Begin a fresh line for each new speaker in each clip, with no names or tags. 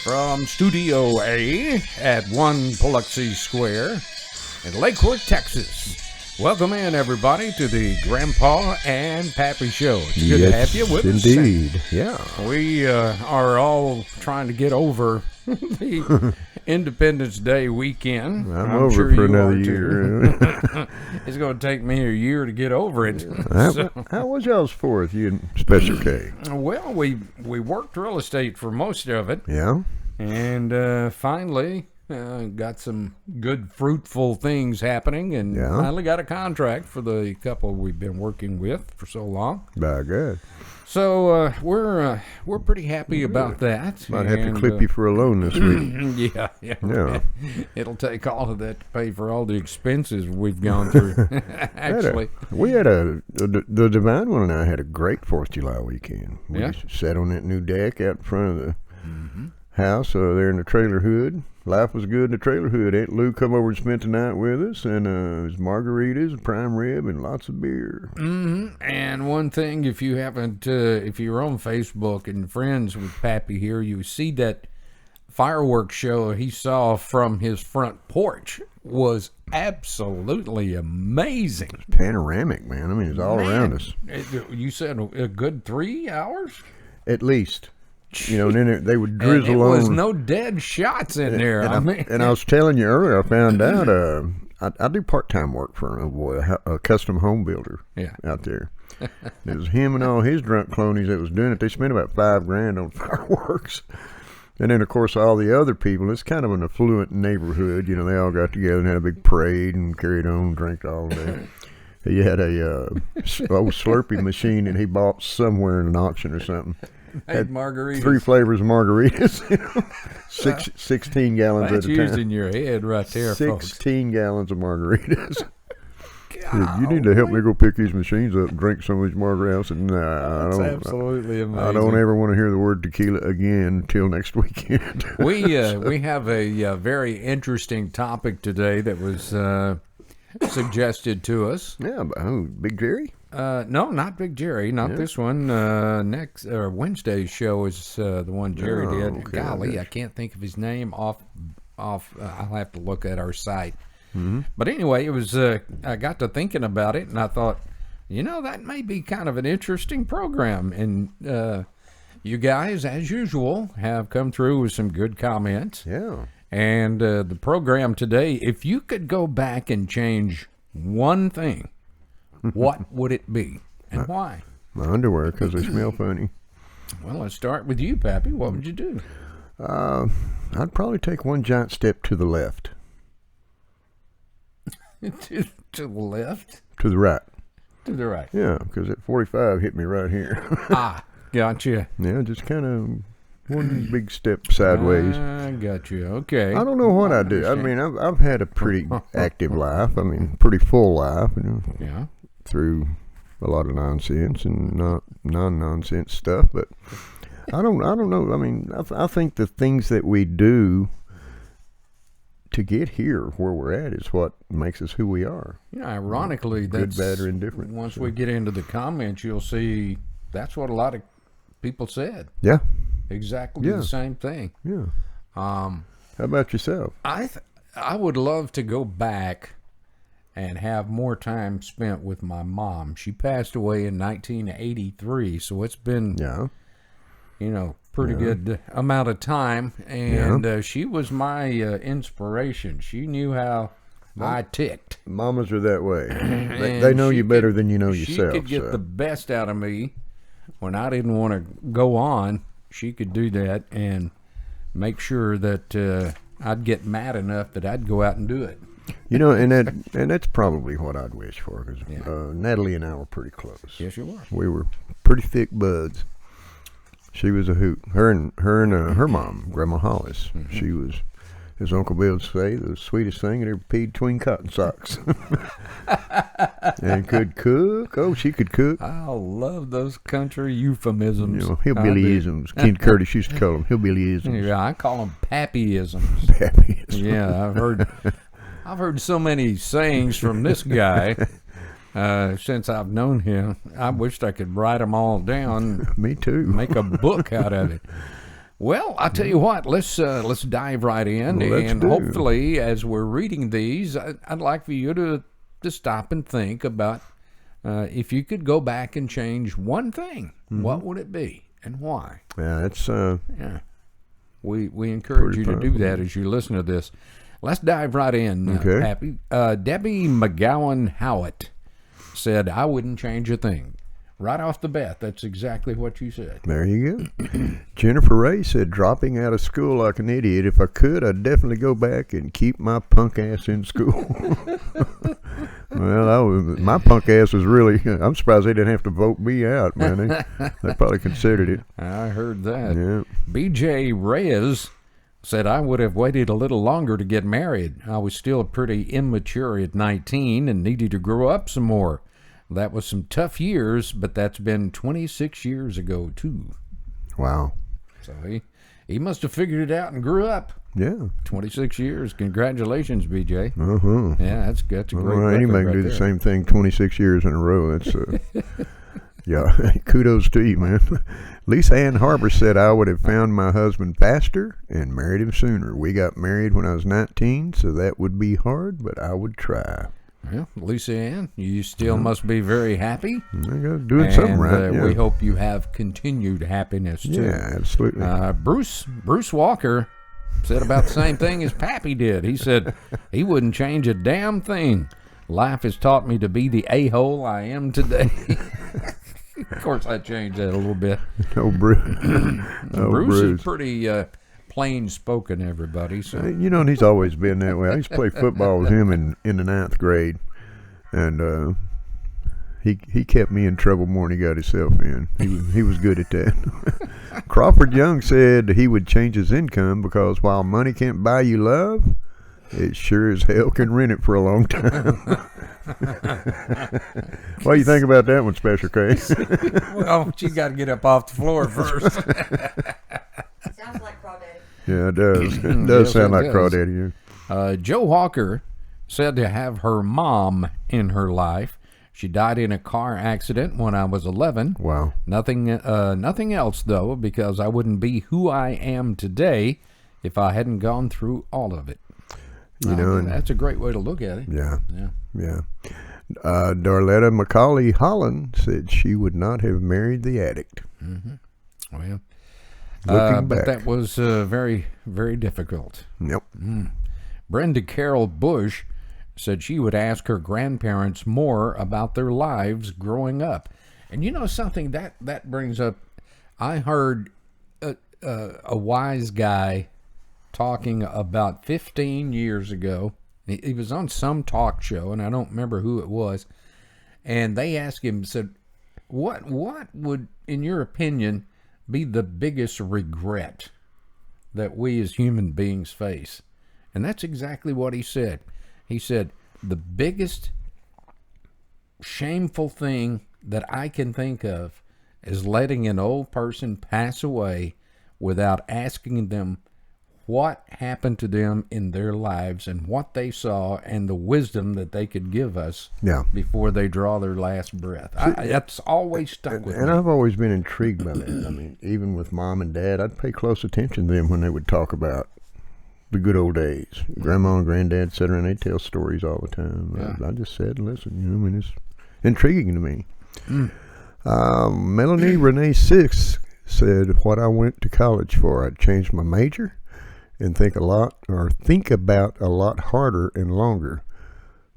from Studio A at 1 Biloxi Square in Lakewood, Texas. Welcome in, everybody, to the Grandpa-N-Pappy Show. It's good to have you with us.
Indeed, yeah.
We are all trying to get over the Independence Day weekend.
I'm over sure for another year.
It's going to take me a year to get over it.
How was y'all's 4th, you and Special K?
Well, we worked real estate for most of it.
Yeah.
And finally got some good, fruitful things happening, and finally got a contract for the couple we've been working with for so long.
By God.
So we're pretty happy about that.
Might have to clip you for a loan this week.
Yeah. It'll take all of that to pay for all the expenses we've gone through. Actually,
the Divine One and I had a great 4th of July weekend. We sat on that new deck out in front of the house there in the trailer hood. Life was good in the trailer hood. Aunt Lou come over and spent the night with us, and it was margaritas, prime rib, and lots of beer.
And one thing, if you haven't, if you're on Facebook and friends with Pappy here, you see that fireworks show he saw from his front porch was absolutely amazing.
It's panoramic, man. I mean, it's all around us.
You said a good 3 hours?
At least. You know, and then they would drizzle on.
There was no dead shots in there.
And I was telling you earlier, I found out I do part-time work for a custom home builder out there. It was him and all his drunk cronies that was doing it. They spent about $5,000 on fireworks. And then, of course, all the other people, it's kind of an affluent neighborhood. You know, they all got together and had a big parade and carried on, drank all day. He had a old Slurpee machine that he bought somewhere in an auction or something.
Had margaritas.
3 flavors of margaritas. 16 gallons at a time.
That's using your head right there,
16 gallons of margaritas. You need to help me go pick these machines up and drink some of these margaritas. I said, nah,
that's absolutely amazing.
I don't ever want to hear the word tequila again until next weekend.
We have a very interesting topic today that was suggested to us.
Yeah, Big Jerry?
No, not Big Jerry, not this one. Next Wednesday's show is the one Jerry did.
Okay,
Golly, I can't think of his name off. I'll have to look at our site. But anyway, it was. I got to thinking about it, and I thought, that may be kind of an interesting program. And you guys, as usual, have come through with some good comments.
Yeah. And
the program today, if you could go back and change one thing, what would it be, and why?
My underwear, because they smell funny.
Well, let's start with you, Pappy. What would you do?
I'd probably take one giant step to the left.
to the left?
To the right.
To the right.
Yeah, because that 45 hit me right here.
Gotcha.
Yeah, just kind of one big step sideways.
I got you. Okay.
I don't know what I do. I mean, I've had a pretty active life. I mean, pretty full life.
Yeah.
Through a lot of nonsense and not non-nonsense stuff, but I don't know. I mean, I think the things that we do to get here where we're at is what makes us who we are.
Ironically,
good,
that's
bad, or indifferent.
Once we get into the comments, you'll see that's what a lot of people said.
Yeah.
Exactly the same thing.
Yeah. How about yourself?
I would love to go back and have more time spent with my mom. She passed away in 1983, so it's been, pretty good amount of time. And she was my inspiration. She knew how I ticked.
Mamas are that way. They know you better than you know yourself.
She could get the best out of me when I didn't want to go on. She could do that and make sure that I'd get mad enough that I'd go out and do it.
And that's probably what I'd wish for, because Natalie and I were pretty close.
Yes, you were.
We were pretty thick buds. She was a hoot. Her and her mom, Grandma Hollis. She was, as Uncle Bill would say, the sweetest thing that ever peed between cotton socks. And could cook. Oh, she could cook.
I love those country euphemisms.
Hillbillyisms. Ken Curtis used to call them hillbillyisms.
Yeah, I call them pappyisms.
Pappyisms.
Yeah, I've heard so many sayings from this guy since I've known him. I wished I could write them all down.
Me too.
Make a book out of it. Well, I'll tell you what. Let's dive right in, and hopefully, as we're reading these, I'd like for you to stop and think about if you could go back and change one thing. What would it be, and why?
Yeah, it's
We encourage you to do that as you listen to this. Let's dive right in.
Okay.
Pappy. Debbie McGowan Howitt said, "I wouldn't change a thing." Right off the bat, that's exactly what you said.
There you go. Jennifer Ray said, dropping out of school like an idiot. If I could, I'd definitely go back and keep my punk ass in school. Well, my punk ass was really, I'm surprised they didn't have to vote me out, man. They probably considered it.
I heard that.
Yeah.
BJ Reyes said, I would have waited a little longer to get married. I was still pretty immature at 19 and needed to grow up some more. That was some tough years, but that's been 26 years ago, too.
Wow.
So he must have figured it out and grew up.
Yeah.
26 years. Congratulations, BJ.
Uh-huh.
Yeah, that's a great
record. Anybody can do the same thing 26 years in a row. That's yeah, kudos to you, man. Lisa Ann Harbor said, I would have found my husband faster and married him sooner. We got married when I was 19, so that would be hard, but I would try.
Well, Lisa Ann, you still must be very happy.
Doing something right.
We hope you have continued happiness, too.
Yeah, absolutely.
Bruce Walker said about the same thing as Pappy did. He said he wouldn't change a damn thing. Life has taught me to be the a-hole I am today. Of course, I changed that a little bit. Bruce is pretty plain-spoken, everybody. So
and he's always been that way. I used to play football with him in the 9th grade, and he kept me in trouble more than he got himself in. He was good at that. Crawford Young said he would change his income because while money can't buy you love, it sure as hell can rent it for a long time. What do you think about that one, Special K?
Well, you got to get up off the floor first.
Sounds like Crawdaddy.
Yeah, it does. It does sound like Crawdaddy. Yeah.
Joe Hawker said to have her mom in her life. She died in a car accident when I was 11.
Wow.
Nothing else, though, because I wouldn't be who I am today if I hadn't gone through all of it. That's a great way to look at it.
Yeah. Darletta McCauley Holland said she would not have married the addict.
Mm-hmm. Well,
looking back.
But that was very, very difficult.
Yep.
Brenda Carol Bush said she would ask her grandparents more about their lives growing up. And you know something, that brings up, I heard a wise guy talking about 15 years ago. He was on some talk show, and I don't remember who it was. And they asked him, said, what would, in your opinion, be the biggest regret that we as human beings face? And that's exactly what he said. He said, the biggest shameful thing that I can think of is letting an old person pass away without asking them what happened to them in their lives and what they saw and the wisdom that they could give us before they draw their last breath. That's always stuck with me.
And I've always been intrigued by that. I mean, even with Mom and Dad, I'd pay close attention to them when they would talk about the good old days. Grandma and Granddad sat around, they'd tell stories all the time. Yeah. I just sat and listened. It's intriguing to me. Melanie Renee Six said, what I went to college for, I'd change my major and think about a lot harder and longer.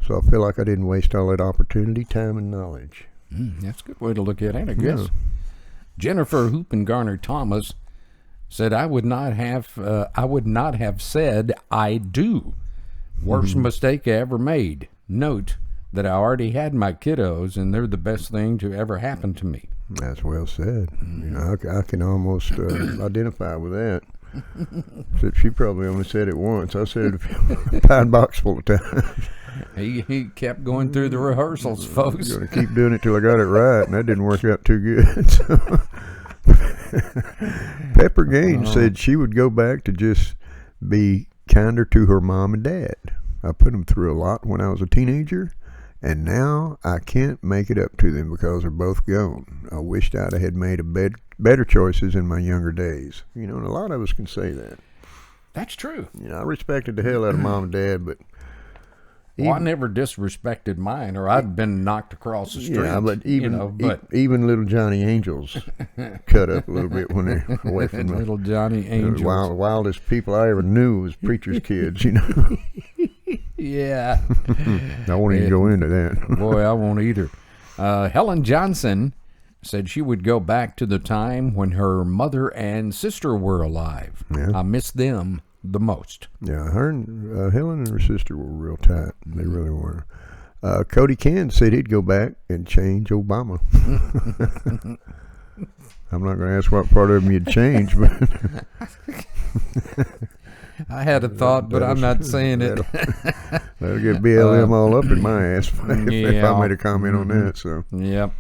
So I feel like I didn't waste all that opportunity, time, and knowledge.
That's a good way to look at it, I guess. Yeah. Jennifer Hoopengarner Thomas said, I would not have said I do. Worst mistake I ever made. Note that I already had my kiddos, and they're the best thing to ever happen to me.
That's well said. I can almost identify with that. Except she probably only said it once. I said it a pine box full of times.
He kept going through the rehearsals, folks.
I'm going to keep doing it till I got it right, and that didn't work out too good. So. Pepper Gaines said she would go back to just be kinder to her mom and dad. I put them through a lot when I was a teenager, And now I can't make it up to them because they're both gone. I wished I'd had made better choices in my younger days. You know, and a lot of us can say that.
That's true.
You know, I respected the hell out of Mom and Dad, but...
I never disrespected mine, or I'd been knocked across the street.
Yeah, but even little Johnny Angels cut up a little bit when they're away from me.
Little Johnny Angels.
The wildest people I ever knew was preachers' kids, you know.
Yeah.
I won't even go into that.
Boy, I won't either. Helen Johnson said she would go back to the time when her mother and sister were alive.
Yeah.
I miss them the most.
Yeah, her and Helen and her sister were real tight. They really were. Cody Can said he'd go back and change Obama. I'm not going to ask what part of him you'd change, but
I had a thought, but I'm not saying it.
That'll get BLM all up in my ass if I made a comment on that. So
yep.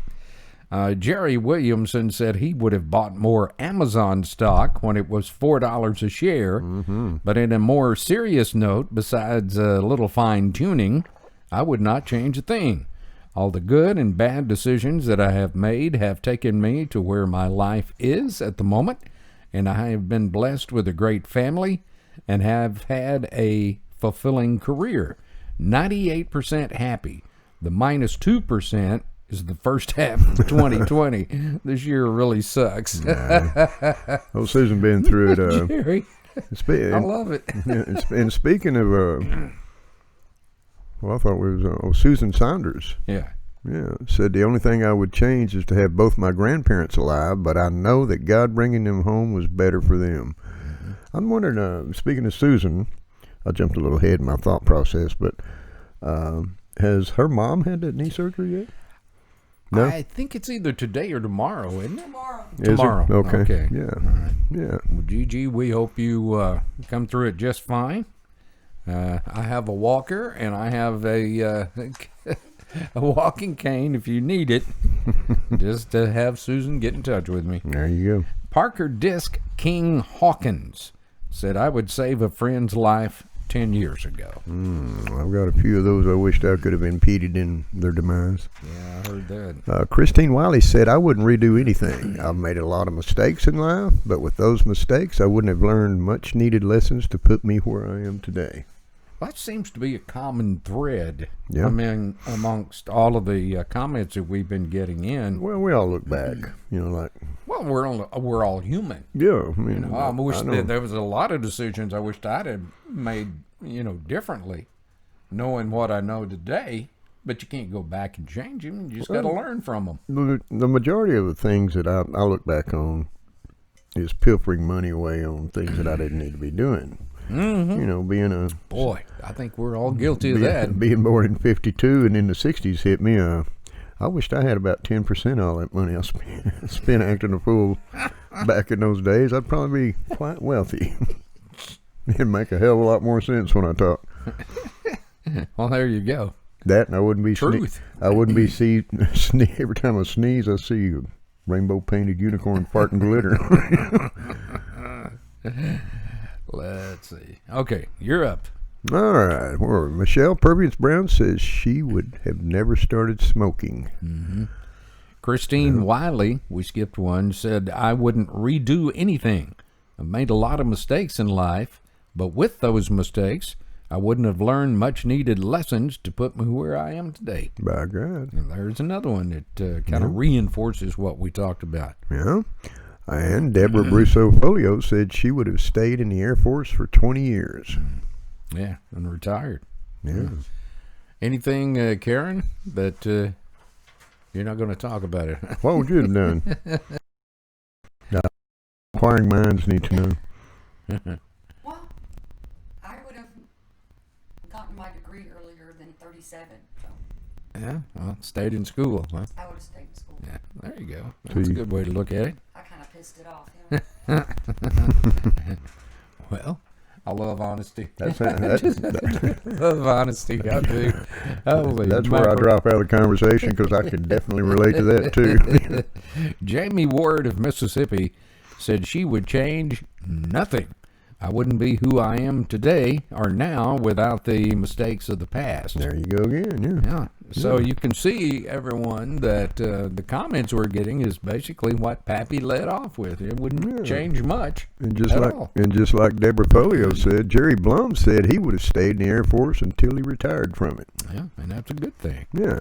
Jerry Williamson said he would have bought more Amazon stock when it was $4 a share. Mm-hmm. But in a more serious note, besides a little fine-tuning, I would not change a thing. All the good and bad decisions that I have made have taken me to where my life is at the moment, and I have been blessed with a great family and have had a fulfilling career. 98% happy. The minus 2% is the first half of 2020. This year really sucks.
Oh, Susan been through it.
Jerry, I love it.
And speaking of, I thought it was Susan Saunders.
Yeah.
Yeah, said the only thing I would change is to have both my grandparents alive, but I know that God bringing them home was better for them. Mm-hmm. I'm wondering, speaking of Susan, I jumped a little ahead in my thought process, but has her mom had that knee surgery yet? No?
I think it's either today or tomorrow, isn't it?
Tomorrow.
Tomorrow. Okay. Yeah.
All right.
Yeah.
Well, Gigi, we hope you come through it just fine. I have a walker, and I have a walking cane if you need it. Just to have Susan get in touch with me.
There you go.
Parker Disc King Hawkins said, I would save a friend's life 10 years ago.
I've got a few of those I wished I could have impeded in their demise.
Yeah, I heard that.
Christine Wiley said, I wouldn't redo anything. I've made a lot of mistakes in life, but with those mistakes, I wouldn't have learned much needed lessons to put me where I am today.
That seems to be a common thread.
Yeah.
I mean, amongst all of the comments that we've been getting in.
Well, we all look back, like.
Well, we're all human.
Yeah, I mean,
I wish that there was a lot of decisions I wished I'd have made, differently, knowing what I know today. But you can't go back and change them. You just got to learn from them.
The majority of the things that I look back on is pilfering money away on things that I didn't need to be doing. Mm-hmm. Being a...
Boy, I think we're all guilty of that.
Being born in 52 and in the 60s hit me. I wished I had about 10% of all that money I spent acting a fool back in those days. I'd probably be quite wealthy. It'd make a hell of a lot more sense when I talk.
Well, there you go.
That, and I wouldn't be...
Truth.
I wouldn't be every time I sneeze, I see a rainbow-painted unicorn farting glitter.
Let's see. Okay, you're up.
All right. Well, Michelle Purviance Brown says she would have never started smoking.
Mm-hmm. Christine Wiley, we skipped one, said, I wouldn't redo anything. I've made a lot of mistakes in life, but with those mistakes, I wouldn't have learned much needed lessons to put me where I am today.
By God.
And there's another one that kind of reinforces what we talked about.
Yeah. And Deborah Brusso Folio said she would have stayed in the Air Force for 20 years.
Yeah, and retired.
Yeah.
Anything, Karen, that you're not going to talk about it?
What would you have done? Inquiring minds need to know.
Well, I would have gotten my degree earlier than 37. So
Yeah, well, stayed in school. Huh?
I would have stayed in school.
Yeah, there you go. That's a good way to look at it.
I kind of pissed it off.
Well, I love honesty.
That's
love honesty. I do. Holy
that's where I drop out of the conversation because I can definitely relate to that too.
Jamie Ward of Mississippi said she would change nothing. I wouldn't be who I am today or now without the mistakes of the past.
There you go again. Yeah.
So you can see, everyone, that the comments we're getting is basically what Pappy led off with. It wouldn't change much
and just like Deborah Polio said, Jerry Blum said he would have stayed in the Air Force until he retired from it.
Yeah, and that's a good thing.
Yeah.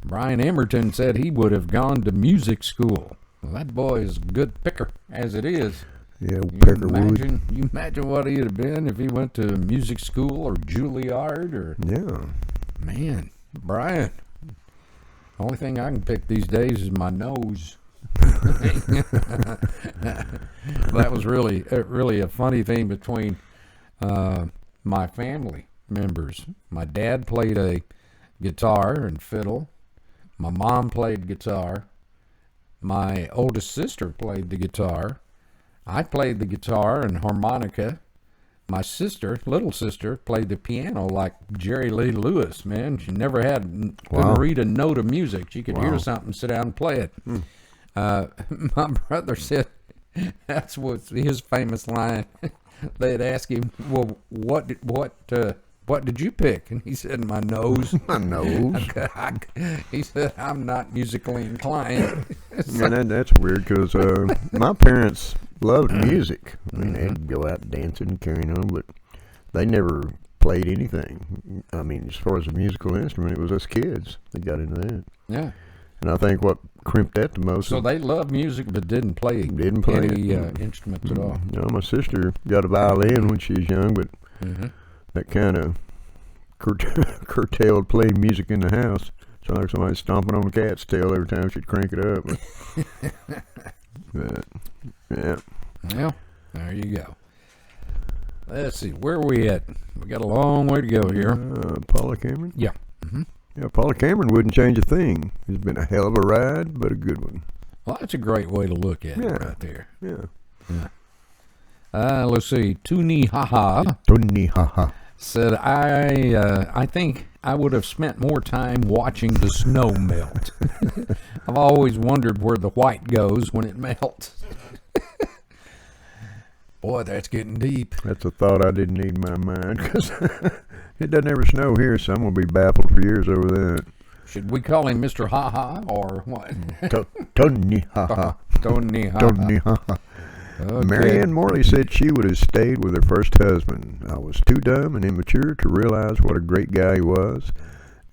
Brian Emerton said he would have gone to music school. Well, that boy is a good picker as it is.
Yeah, Peckerwood.
You imagine what he'd have been if he went to music school or Juilliard or...
Yeah.
Man, Brian, the only thing I can pick these days is my nose. That was really a funny thing between my family members. My dad played a guitar and fiddle. My mom played guitar. My oldest sister played the guitar. I played the guitar and harmonica. My little sister, played the piano like Jerry Lee Lewis, man. She never couldn't read a note of music. She could hear something, sit down and play it. My brother said, that's what his famous line. They'd ask him, well, what did you pick? And he said, my nose.
My nose.
He said, I'm not musically inclined.
And that's weird because my parents loved music. I mean, they'd go out dancing and carrying on, but they never played anything. I mean, as far as a musical instrument, it was us kids that got into that.
Yeah.
And I think what crimped that the most.
So they loved music but didn't play any instruments at all.
No, my sister got a violin when she was young, but that kind of curtailed playing music in the house. Sounded like somebody stomping on a cat's tail every time she'd crank it up. But, yeah.
Well, there you go. Let's see, where are we at? We got a long way to go here.
Paula Cameron?
Yeah.
Yeah, Paula Cameron wouldn't change a thing. It's been a hell of a ride, but a good one.
Well, that's a great way to look at it right there.
Yeah.
Let's see, Tuni Haha said, I think I would have spent more time watching the snow melt. I've always wondered where the white goes when it melts. Boy, that's getting deep.
That's a thought I didn't need in my mind because it doesn't ever snow here, so I'm going to be baffled for years over that.
Should we call him Mr. Ha-Ha or what?
Tony Ha-Ha.
Tony Ha-Ha.
Tony Ha-Ha. Okay. Marianne Morley said she would have stayed with her first husband. I was too dumb and immature to realize what a great guy he was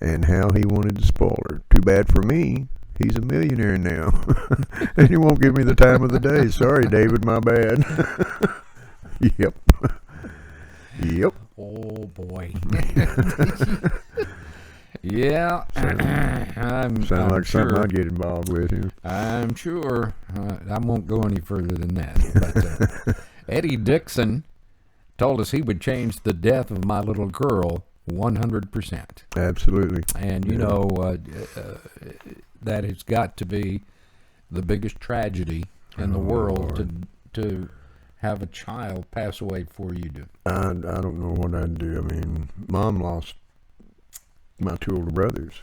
and how he wanted to spoil her. Too bad for me. He's a millionaire now. And he won't give me the time of the day. Sorry, David, my bad. Yep.
Oh, boy. Yeah.
Sound like
sure.
something I'd get involved with here.
I'm sure. I won't go any further than that. But, Eddie Dixon told us he would change the death of my little girl 100%.
Absolutely.
And, you know, that has got to be the biggest tragedy in the world to have a child pass away before you do.
I don't know what I'd do. I mean, Mom lost my two older brothers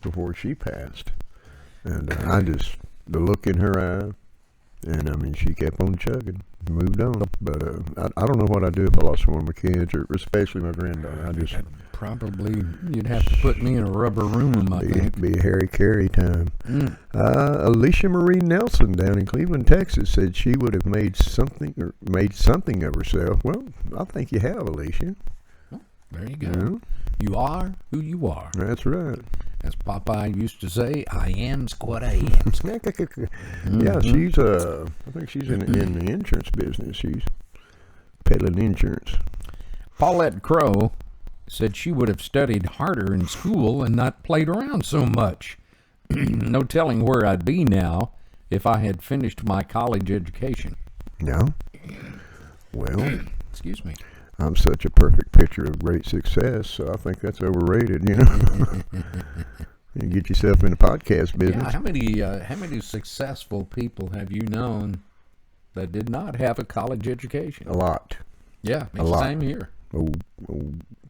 before she passed, and the look in her eye, and I mean, she kept on chugging, moved on. But I don't know what I'd do if I lost one of my kids, or especially my granddaughter.
Probably you'd have to put me in a rubber room. I think
be a Harry Carey time. Alicia Marie Nelson down in Cleveland, Texas, said she would have made something of herself. Well, I think you have, Alicia.
Oh, there you go. Yeah. You are who you are.
That's right.
As Popeye used to say, I am's what I am.
Yeah, she's I think she's in the insurance business. She's peddling insurance.
Paulette Crow said she would have studied harder in school and not played around so much. No telling where I'd be now if I had finished my college education.
No? Well,
excuse me.
I'm such a perfect picture of great success, so I think that's overrated, you know. You get yourself in the podcast business.
Yeah, how many successful people have you known that did not have a college education?
A lot.
Yeah, it's the same here.
Oh,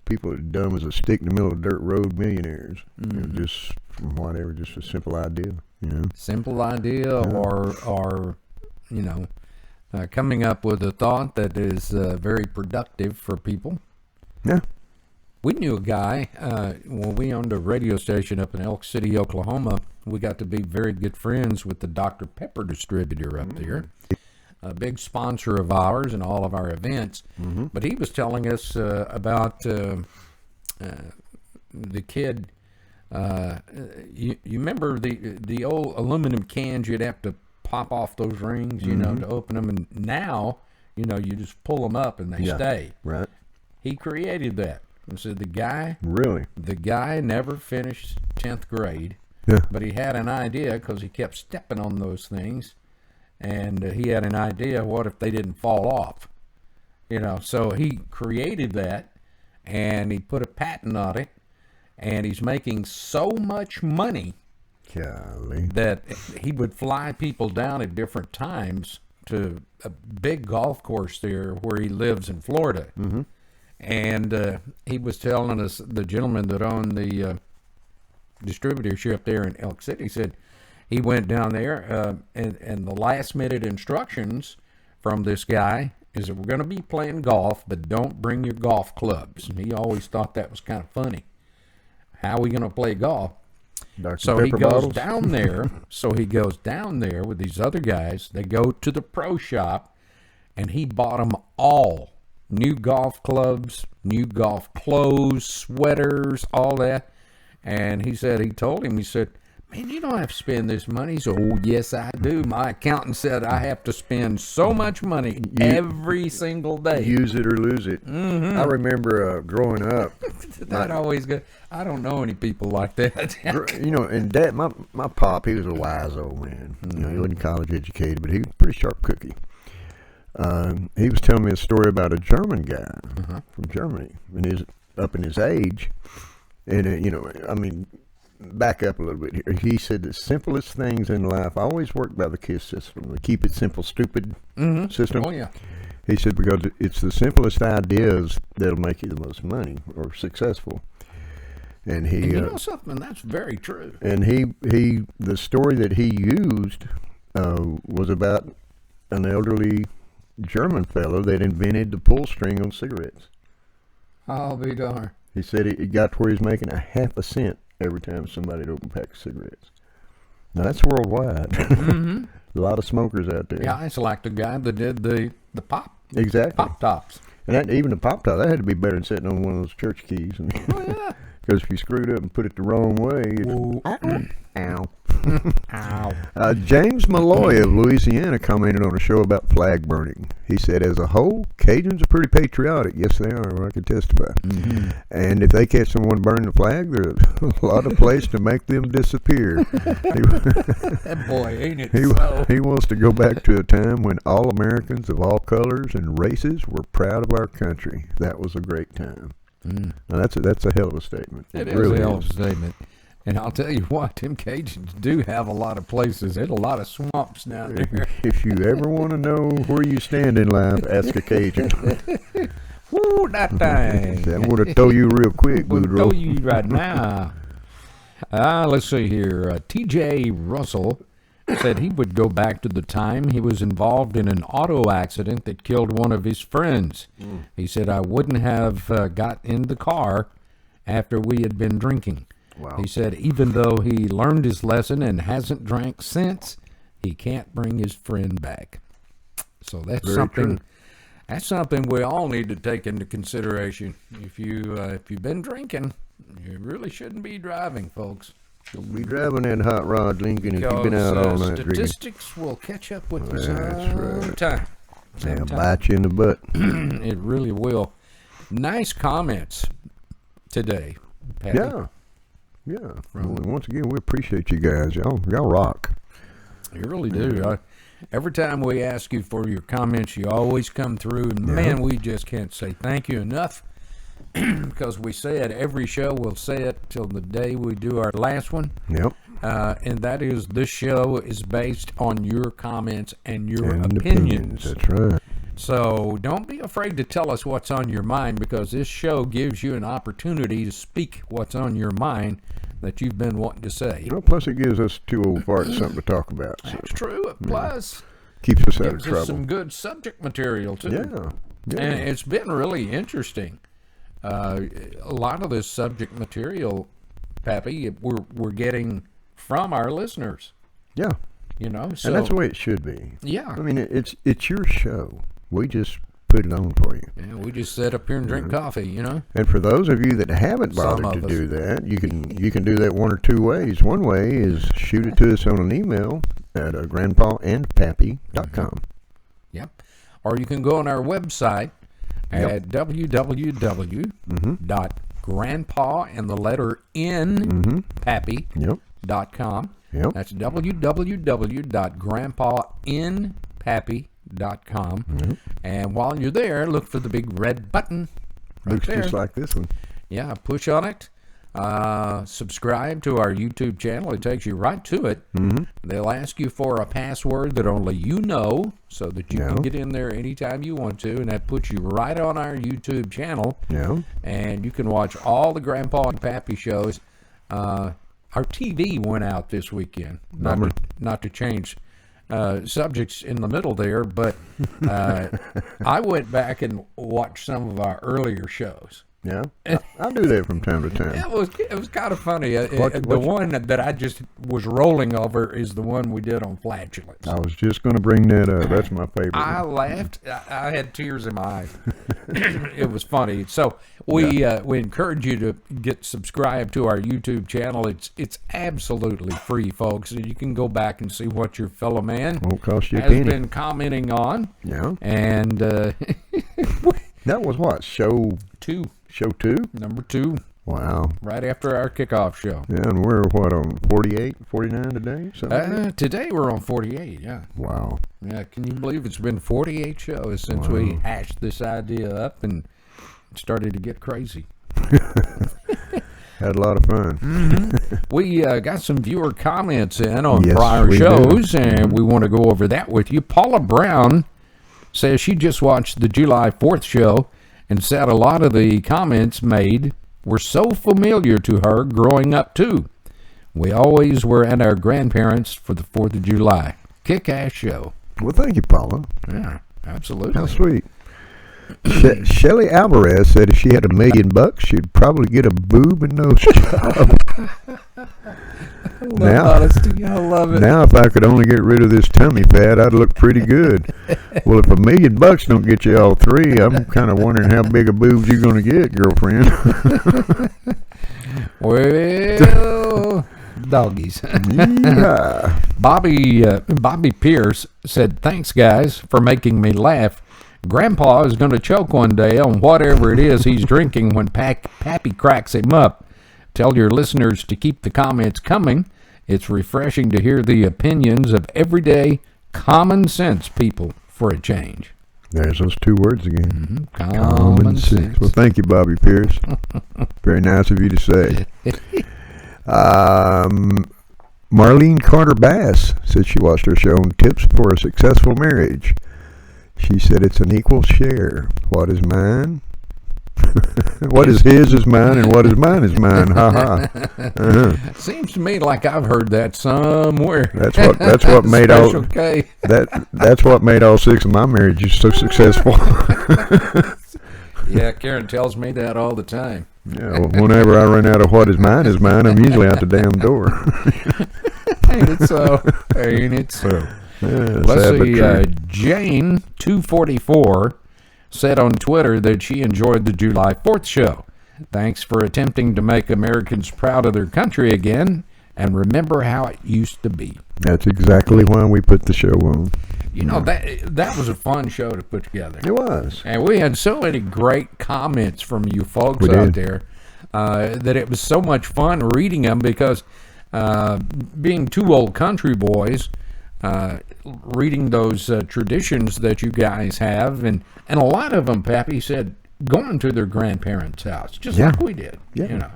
people as dumb as a stick in the middle of a dirt road, millionaires. You know, just from whatever, just a simple idea, you know.
Simple idea, or you know, coming up with a thought that is very productive for people.
Yeah.
We knew a guy, when we owned a radio station up in Elk City, Oklahoma. We got to be very good friends with the Dr. Pepper distributor up there. A big sponsor of ours and all of our events. But he was telling us about the kid. You remember the old aluminum cans? You'd have to pop off those rings, you know, to open them. And now, you know, you just pull them up and they stay.
Right.
He created that. And so the guy never finished 10th grade.
Yeah.
But he had an idea because he kept stepping on those things. And he had an idea, what if they didn't fall off? You know, so he created that, and he put a patent on it, and he's making so much money that he would fly people down at different times to a big golf course there where he lives in Florida. And he was telling us, the gentleman that owned the distributorship there in Elk City said, he went down there, and the last-minute instructions from this guy is that we're going to be playing golf, but don't bring your golf clubs. And he always thought that was kind of funny. How are we going to play golf? So he goes down there. So he goes down there with these other guys. They go to the pro shop, and he bought them all. New golf clubs, new golf clothes, sweaters, all that. And he told him, man, you don't have to spend this money. So, oh, yes, I do. My accountant said I have to spend so much money every single day.
Use it or lose it. I remember growing up.
That always good. I don't know any people like that.
You know, and Dad, my pop, he was a wise old man. You know, he wasn't college educated, but he was a pretty sharp cookie. He was telling me a story about a German guy from Germany, and he's up in his age. And, you know, I mean, back up a little bit here. He said the simplest things in life always work by the KISS system, the keep it simple, stupid system.
Oh, yeah.
He said because it's the simplest ideas that'll make you the most money or successful. And he,
you know something, that's very true.
And the story that he used was about an elderly German fellow that invented the pull string on cigarettes.
I'll be darned.
He said it got to where he's making a half a cent every time somebody would open a pack of cigarettes. Now that's worldwide. A lot of smokers out there.
Yeah, it's like the guy that did the pop.
Exactly.
Pop tops.
And even the pop top, that had to be better than sitting on one of those church keys.
Oh yeah.
Because if you screwed up and put it the wrong way, ow. Ow. James Malloy of Louisiana commented on a show about flag burning. He said, as a whole, Cajuns are pretty patriotic. Yes, they are. I can testify. And if they catch someone burning the flag, there's a lot of place to make them disappear.
That boy, ain't it so?
He wants to go back to a time when all Americans of all colors and races were proud of our country. That was a great time. Now that's a hell of a statement.
It really is a hell of a statement. And I'll tell you what, them Cajuns do have a lot of places. There's a lot of swamps down there.
If you ever want to know where you stand in life, ask a Cajun.
Woo, that thing.
I want to throw you real quick, Boudreaux.
Throw you right now. Let's see here. T.J. Russell said he would go back to the time he was involved in an auto accident that killed one of his friends. He said, I wouldn't have got in the car after we had been drinking. Wow. He said, even though he learned his lesson and hasn't drank since, he can't bring his friend back. So that's
Very
something.
True.
That's something we all need to take into consideration. If you've been drinking, you really shouldn't be driving, folks.
Don't be driving that hot rod, Lincoln, if you've been out all night drinking.
Statistics will catch up with you sometime.
They'll bite you in the butt.
It really will. Nice comments today, Pappy.
Yeah. Once again, we appreciate you guys. Y'all rock.
You really do. Every time we ask you for your comments, you always come through. And man, we just can't say thank you enough. Because we say it every show. We'll say it till the day we do our last one.
Yep.
And that is, this show is based on your comments and your opinions.
That's right.
So don't be afraid to tell us what's on your mind, because this show gives you an opportunity to speak what's on your mind that you've been wanting to say.
Well, plus it gives us two old farts something to talk about. So.
That's true. Plus,
keeps us out of trouble.
Us some good subject material too.
Yeah.
And it's been really interesting. a lot of this subject material, Pappy, we're getting from our listeners.
Yeah.
So,
and that's the way it should be.
Yeah.
I mean, it's your show. We just put it on for you.
Yeah, we just sit up here and drink coffee,
And for those of you that haven't bothered to do that, you can do that one or two ways. One way is shoot it to us on an email at Grandpa-N-Pappy.com.
Yep. Or you can go on our website at www.grandpa and the letter N Pappy.com.
Yep.
That's www.grandpa-n-pappy.com. And while you're there, look for the big red button.
Looks just like this one.
Yeah, push on it. Subscribe to our YouTube channel. It takes you right to it. They'll ask you for a password that only you know, so that you can get in there anytime you want to, and that puts you right on our YouTube channel.
Yeah.
And you can watch all the Grandpa and Pappy shows. Our TV went out this weekend. Not to change subjects in the middle there, but I went back and watched some of our earlier shows.
Yeah, I do that from time to time.
It was kind of funny. The one that I just was rolling over is the one we did on flatulence.
I was just going to bring that up. That's my favorite.
I laughed. I had tears in my eyes. It was funny. So we encourage you to get subscribed to our YouTube channel. It's absolutely free, folks. So you can go back and see what your fellow man
won't cost you a
has
penny.
Been commenting on.
Yeah.
And
that was what? Show
2.
Show 2?
Number 2.
Wow.
Right after our kickoff show.
Yeah, and we're what, on 48, 49 today?
Today we're on 48, yeah.
Wow.
Yeah, can you believe it's been 48 shows since we hashed this idea up and started to get crazy.
Had a lot of fun.
We got some viewer comments in on prior shows, and we want to go over that with you. Paula Brown says she just watched the July 4th show and said a lot of the comments made were so familiar to her growing up, too. We always were at our grandparents' for the 4th of July. Kick-ass show.
Well, thank you, Paula.
Yeah, absolutely.
How sweet. Shelly Alvarez said if she had $1 million, she'd probably get a boob and nose job.
Honesty. I love it.
Now, if I could only get rid of this tummy fat, I'd look pretty good. Well, if $1 million don't get you all three, I'm kind of wondering how big a boobs you're going to get, girlfriend.
Well, doggies.
Yeah.
Bobby Pierce said, "Thanks, guys, for making me laugh. Grandpa is going to choke one day on whatever it is he's drinking when Pappy cracks him up. Tell your listeners to keep the comments coming. It's refreshing to hear the opinions of everyday, common sense people for a change."
There's those 2 words again.
Common sense.
Well, thank you, Bobby Pierce. Very nice of you to say. Marlene Carter Bass said she watched her show on Tips for a Successful Marriage. She said it's an equal share. What is mine? What is his is mine, and what is mine is mine. Ha ha.
Seems to me like I've heard that somewhere.
That's what made that's what made all 6 of my marriages so successful.
Yeah, Karen tells me that all the time.
Yeah, well, whenever I run out of what is mine, I'm usually out the damn door.
Ain't it so? Ain't it so?
Yeah,
let's see. Jane 244 said on Twitter that she enjoyed the July 4th show. Thanks for attempting to make Americans proud of their country again, and remember how it used to be.
That's exactly why we put the show on.
You know, that was a fun show to put together.
It was.
And we had so many great comments from you folks out there that it was so much fun reading them, because being 2 old country boys, reading those traditions that you guys have, and a lot of them, Pappy said, going to their grandparents' house, just like we did, you know.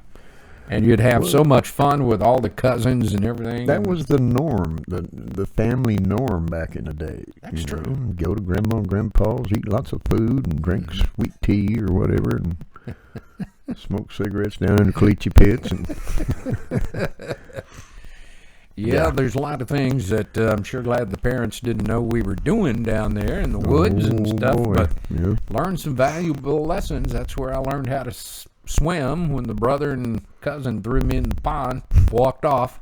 And you'd have so much fun with all the cousins and everything.
That was the norm, the family norm back in the day.
That's true.
Go to Grandma and Grandpa's, eat lots of food, and drink sweet tea or whatever, and smoke cigarettes down in the caliche pits. And
Yeah, there's a lot of things that I'm sure glad the parents didn't know we were doing down there in the woods and stuff. Boy. But learned some valuable lessons. That's where I learned how to swim when the brother and cousin threw me in the pond, walked off.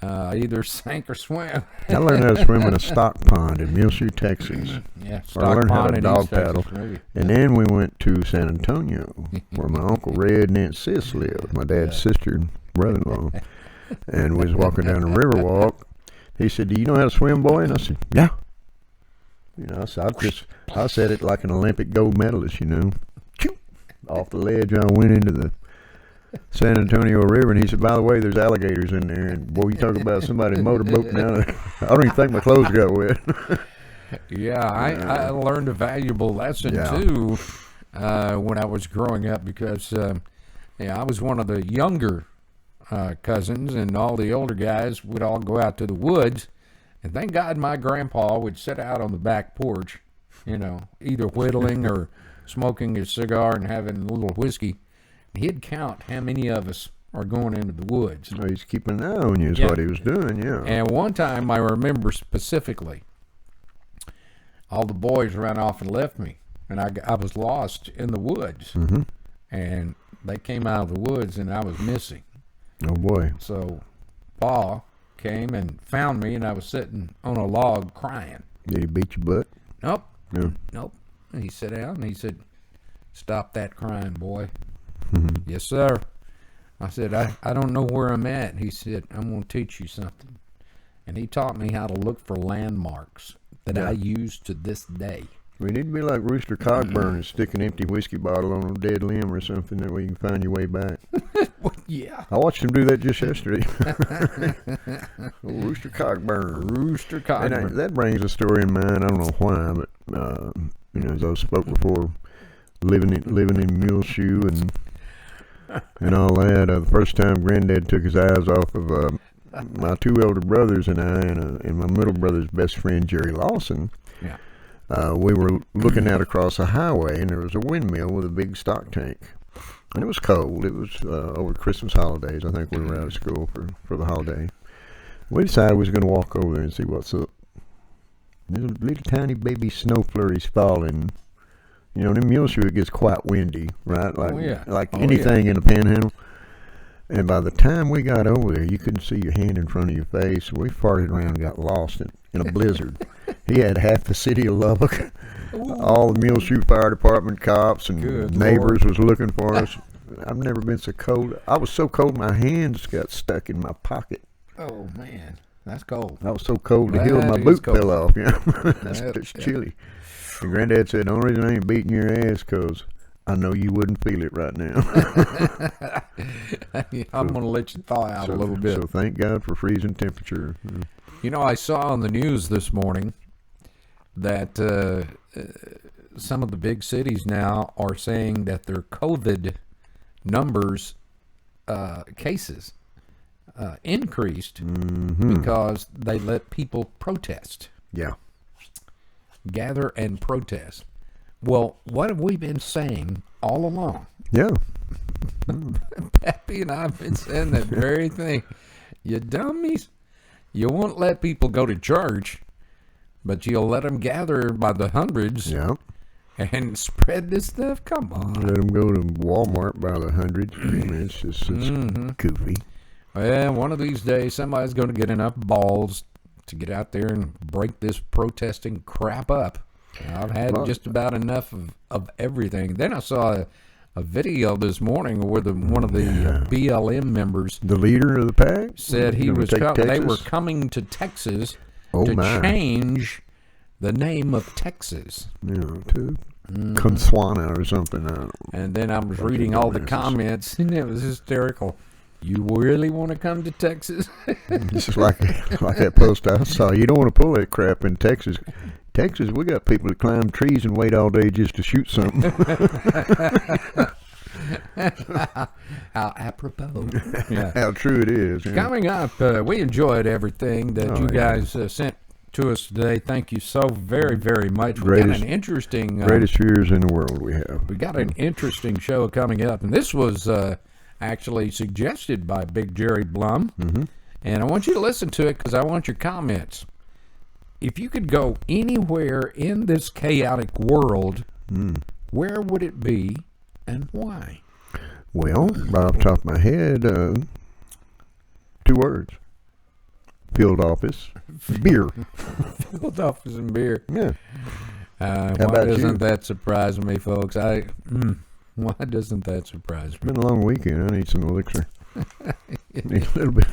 Either sank or swam.
I learned how to swim in a stock pond in Muleshoe, Texas.
Yeah,
stock I learned pond how to dog paddle. And then we went to San Antonio, where my Uncle Red and Aunt Sis lived, my dad's sister and brother-in-law. And we was walking down the river walk. He said, "Do you know how to swim, boy?" And I said, "Yeah." You know, so I said it like an Olympic gold medalist, you know. Off the ledge, I went into the San Antonio River, and he said, "By the way, there's alligators in there." And boy, you talk about somebody motorboating down there. I don't even think my clothes got wet.
Yeah, I learned a valuable lesson too when I was growing up because I was one of the younger cousins, and all the older guys would all go out to the woods. And thank God my grandpa would sit out on the back porch, you know, either whittling or smoking his cigar and having a little whiskey. He'd count how many of us are going into the woods.
Oh, he's keeping an eye on you is what he was doing, yeah.
And one time I remember specifically, all the boys ran off and left me, and I was lost in the woods.
Mm-hmm.
And they came out of the woods, and I was missing.
Oh, boy.
So Pa came and found me, and I was sitting on a log crying.
Did he beat your butt?
Nope.
No.
Nope. And he sat down, and he said, "Stop that crying, boy."
Mm-hmm.
"Yes, sir." I said, I don't know where I'm at. He said, "I'm going to teach you something." And he taught me how to look for landmarks that I use to this day.
We need to be like Rooster Cogburn and stick an empty whiskey bottle on a dead limb or something, that way you can find your way back.
Well, yeah.
I watched him do that just yesterday. Rooster Cogburn.
Rooster Cogburn.
And that brings a story in mind. I don't know why, but you know, as I spoke before, living in Muleshoe and all that. The first time Granddad took his eyes off of my two elder brothers and I, and my middle brother's best friend Jerry Lawson.
Yeah.
We were looking out across a highway, and there was a windmill with a big stock tank. And it was cold. It was over Christmas holidays. I think we were out of school for the holiday. We decided we was going to walk over there and see what's up. There's little tiny baby snow flurries falling. You know, in Muleshoe it gets quite windy, right? Like anything in the Panhandle. And by the time we got over there, you couldn't see your hand in front of your face. We farted around and got lost in a blizzard. He had half the city of Lubbock, all the Muleshoe Fire Department cops and neighbors was looking for us. I've never been so cold. I was so cold my hands got stuck in my pocket.
Oh, man. That's cold.
I was so cold the heel of my boot fell off. You know? It's chilly. And Granddad said, "The only reason I ain't beating your ass because I know you wouldn't feel it right now."
I'm going to let you thaw out a little bit.
So thank God for freezing temperature.
You know, I saw on the news this morning that some of the big cities now are saying that their COVID numbers, cases, increased because they let people protest.
Yeah.
Gather and protest. Well, what have we been saying all along?
Yeah.
Pappy and I have been saying that very thing. You dummies. You won't let people go to church, but you'll let them gather by the hundreds and spread this stuff? Come on.
Let them go to Walmart by the hundreds. I mean, it's just goofy.
Well, one of these days, somebody's going to get enough balls to get out there and break this protesting crap up. I've had just about enough of everything. Then I saw a video this morning where one of the BLM members,
the leader of the pack,
said they were coming to Texas to change the name of Texas.
Yeah, to Conswana or something. I don't know.
And then I was reading all the comments, and it was hysterical. You really want to come to Texas?
This is like that post I saw. You don't want to pull that crap in Texas. Texas, we got people that climb trees and wait all day just to shoot something.
How apropos.
How true it is. Yeah.
Coming up, we enjoyed everything that you guys sent to us today. Thank you so very, very much. We got an interesting...
greatest fears in the world we have.
We got an interesting show coming up, and this was... actually suggested by Big Jerry Blum. And I want you to listen to it because I want your comments. If you could go anywhere in this chaotic world, where would it be and why?
Well, right off the top of my head, 2 words. Field office, beer.
Field office and beer.
Yeah.
Why doesn't that surprise me, folks? Why doesn't that surprise me?
It's been a long weekend. I need some elixir. Need a little bit.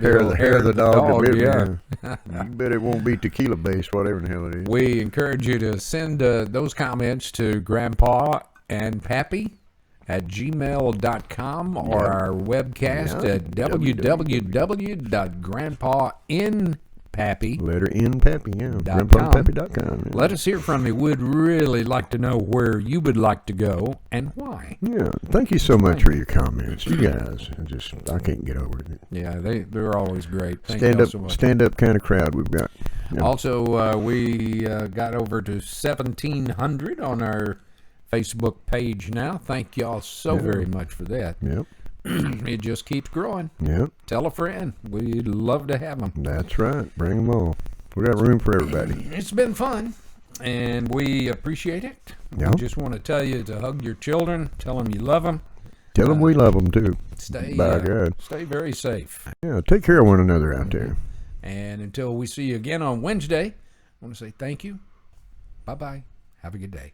Hair of the dog. Yeah. You bet it won't be tequila based, whatever the hell it is.
We encourage you to send those comments to Grandpa-N-Pappy at gmail.com or our webcast at www.grandpa-n-pappy.
Letter N Pappy, Grandpa-N-Pappy.com.
Yeah. Let us hear from you. We'd really like to know where you would like to go and why.
Yeah. Thank you so much for your comments. You guys, I can't get over it.
Yeah, they're always great. Thank you so much.
Stand up kind of crowd we've got. Yeah.
Also, we got over to 1,700 on our Facebook page now. Thank y'all so very much for that.
Yep.
It just keeps growing.
Yep.
Tell a friend. We'd love to have them.
That's right. Bring them all. We got room for everybody.
It's been fun, and we appreciate it.
Yep.
We just want to tell you to hug your children. Tell them you love them.
Tell them we love them, too.
Stay very safe.
Yeah, take care of one another out there.
And until we see you again on Wednesday, I want to say thank you. Bye-bye. Have a good day.